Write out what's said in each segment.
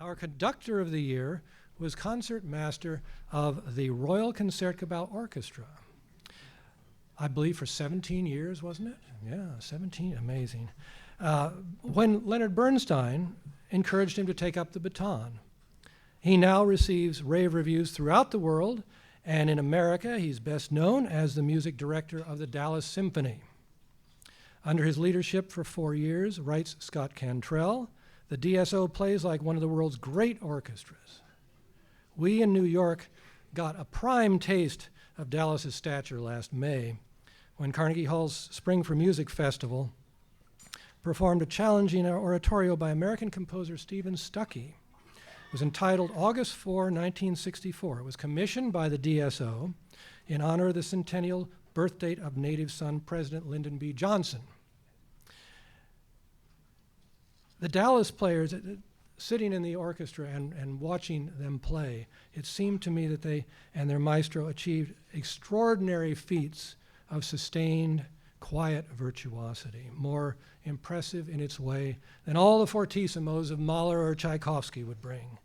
Our conductor of the year was concert master of the Royal Concertgebouw Orchestra. I believe for 17 years, wasn't it? Yeah, 17, amazing. When Leonard Bernstein encouraged him to take up the baton. He now receives rave reviews throughout the world, and in America, he's best known as the music director of the Dallas Symphony. Under his leadership for 4 years, writes Scott Cantrell, the DSO plays like one of the world's great orchestras. We in New York got a prime taste of Dallas's stature last May when Carnegie Hall's Spring for Music Festival performed a challenging oratorio by American composer Stephen Stuckey. It was entitled August 4, 1964. It was commissioned by the DSO in honor of the centennial birth date of native son President Lyndon B. Johnson. The Dallas players, sitting in the orchestra and watching them play, it seemed to me that they and their maestro achieved extraordinary feats of sustained, quiet virtuosity, more impressive in its way than all the fortissimos of Mahler or Tchaikovsky would bring.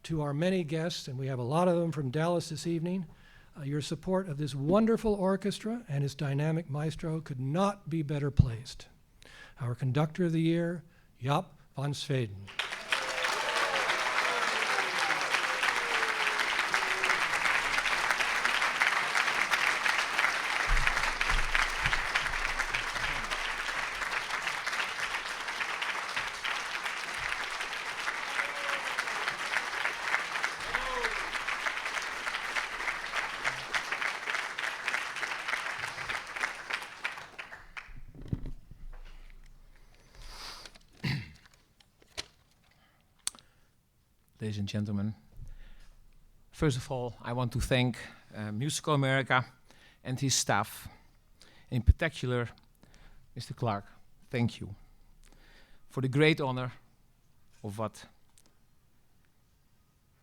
To our many guests, and we have a lot of them from Dallas this evening, your support of this wonderful orchestra and its dynamic maestro could not be better placed. Our conductor of the year, Jaap van Zweden. Ladies and gentlemen, first of all, I want to thank Musical America and his staff, in particular, Mr. Clark. Thank you for the great honor of what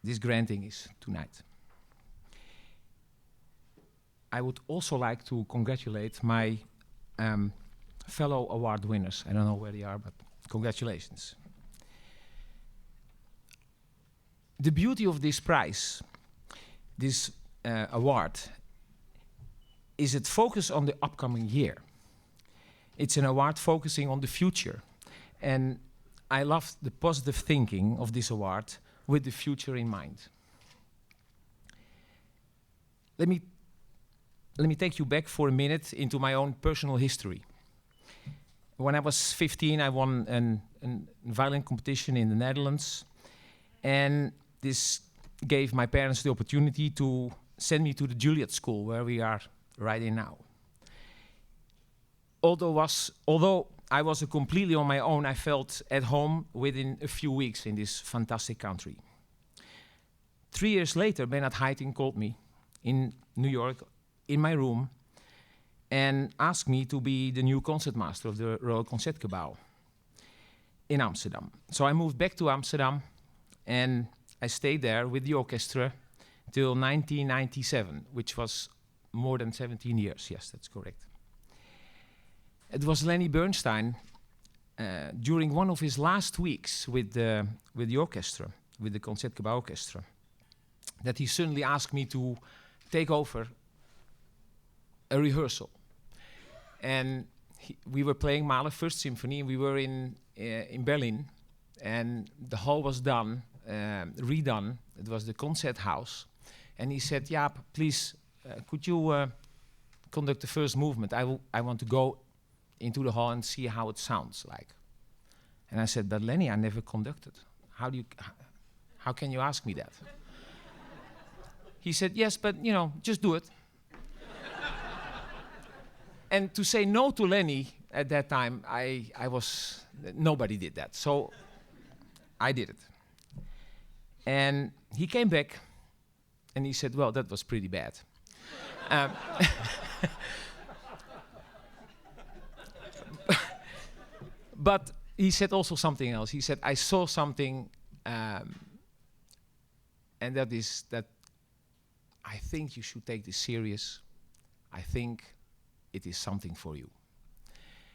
this granting is tonight. I would also like to congratulate my fellow award winners. I don't know where they are, but congratulations. The beauty of this prize, this award, is it focus on the upcoming year. It's an award focusing on the future. And I love the positive thinking of this award with the future in mind. Let me take you back for a minute into my own personal history. When I was 15, I won a violin competition in the Netherlands. And this gave my parents the opportunity to send me to the Juilliard School, where we are right in now. Although I was completely on my own, I felt at home within a few weeks in this fantastic country. 3 years later, Bernard Haitink called me in New York, in my room, and asked me to be the new concertmaster of the Royal Concertgebouw in Amsterdam. So I moved back to Amsterdam, and I stayed there with the orchestra till 1997, which was more than 17 years. Yes, that's correct. It was Lenny Bernstein, during one of his last weeks with the orchestra, with the Concertgebouw Orchestra, that he suddenly asked me to take over a rehearsal. And we were playing Mahler First Symphony, and we were in Berlin, and the hall was done. Redone. It was the concert house, and he said, "Jaap, please, could you conduct the first movement? I want to go into the hall and see how it sounds like." And I said, "But Lenny, I never conducted. How can you ask me that?" He said, "Yes, but just do it." And to say no to Lenny at that time, nobody did that, so I did it. And he came back, and he said, "Well, that was pretty bad." But he said also something else. He said, "I saw something, and that is that I think you should take this serious. I think it is something for you."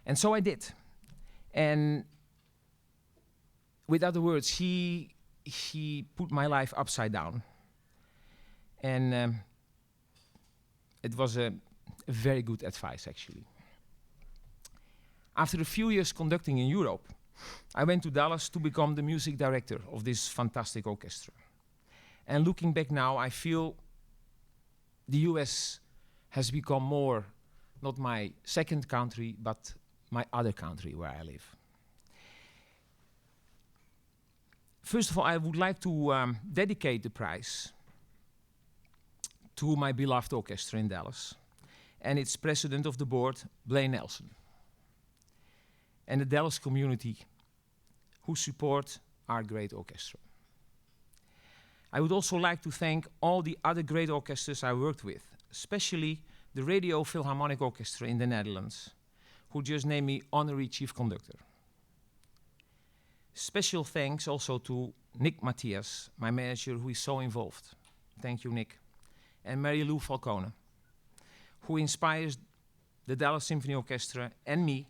And so I did. And with other words, he put my life upside down. And it was a very good advice, actually. After a few years conducting in Europe, I went to Dallas to become the music director of this fantastic orchestra. And looking back now, I feel the US has become more, not my second country, but my other country where I live. First of all, I would like to dedicate the prize to my beloved orchestra in Dallas and its president of the board, Blaine Nelson, and the Dallas community who support our great orchestra. I would also like to thank all the other great orchestras I worked with, especially the Radio Philharmonic Orchestra in the Netherlands, who just named me honorary chief conductor. Special thanks also to Nick Matthias, my manager, who is so involved. Thank you, Nick. And Mary Lou Falcone, who inspires the Dallas Symphony Orchestra and me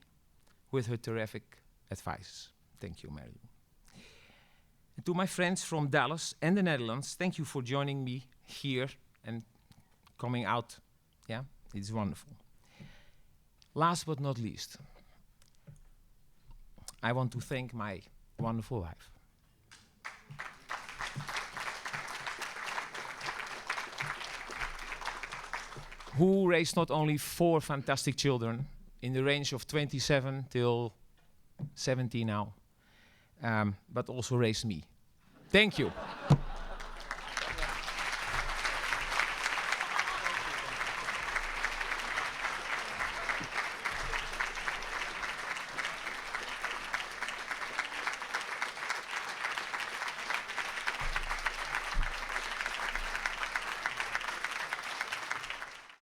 with her terrific advice. Thank you, Mary Lou. And to my friends from Dallas and the Netherlands, thank you for joining me here and coming out. Yeah, it's wonderful. Last but not least, I want to thank my wonderful wife. Who raised not only 4 fantastic children in the range of 27 till 70 now, but also raised me. Thank you.